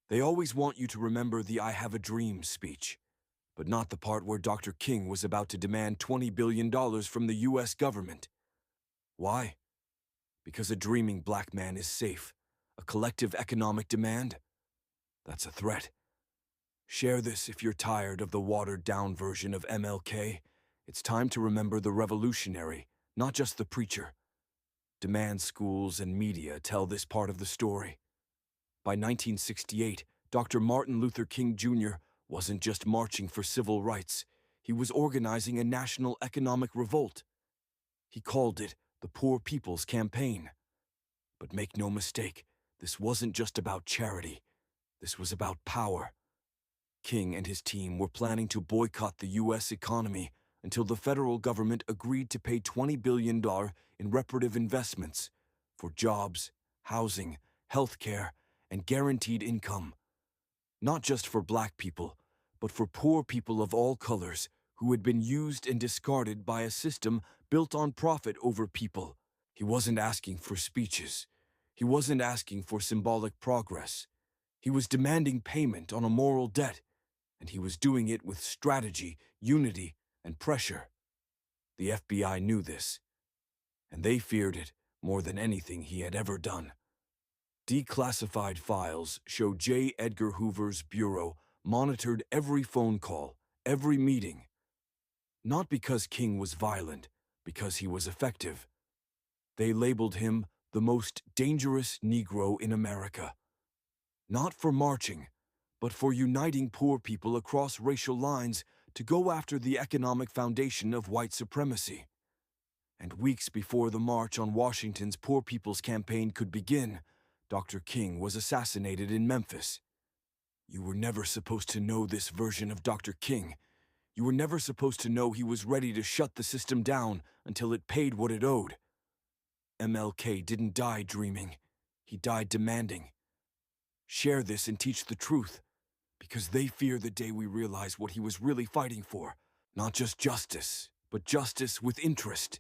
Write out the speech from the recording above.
They always want you to remember the I Have a Dream speech, but not the part where Dr. King was about to demand $20 billion from the US government. Why? Because a dreaming black man is safe. A collective economic demand? That's a threat. Share this if you're tired of the watered-down version of MLK. It's time to remember the revolutionary, not just the preacher. Demand schools and media tell this part of the story. By 1968, Dr. Martin Luther King Jr. wasn't just marching for civil rights. He was organizing a national economic revolt. He called it the Poor People's Campaign. But make no mistake, this wasn't just about charity. This was about power. King and his team were planning to boycott the U.S. economy until the federal government agreed to pay $20 billion in reparative investments for jobs, housing, health care, and guaranteed income. Not just for black people, but for poor people of all colors who had been used and discarded by a system built on profit over people. He wasn't asking for speeches. He wasn't asking for symbolic progress. He was demanding payment on a moral debt, and he was doing it with strategy, unity, and pressure. The FBI knew this, and they feared it more than anything he had ever done. Declassified files show J. Edgar Hoover's bureau monitored every phone call, every meeting. Not because King was violent, because he was effective. They labeled him the most dangerous Negro in America. Not for marching, but for uniting poor people across racial lines to go after the economic foundation of white supremacy. And weeks before the March on Washington's Poor People's Campaign could begin, Dr. King was assassinated in Memphis. You were never supposed to know this version of Dr. King. You were never supposed to know he was ready to shut the system down until it paid what it owed. MLK didn't die dreaming. He died demanding. Share this and teach the truth, because they fear the day we realize what he was really fighting for. Not just justice, but justice with interest.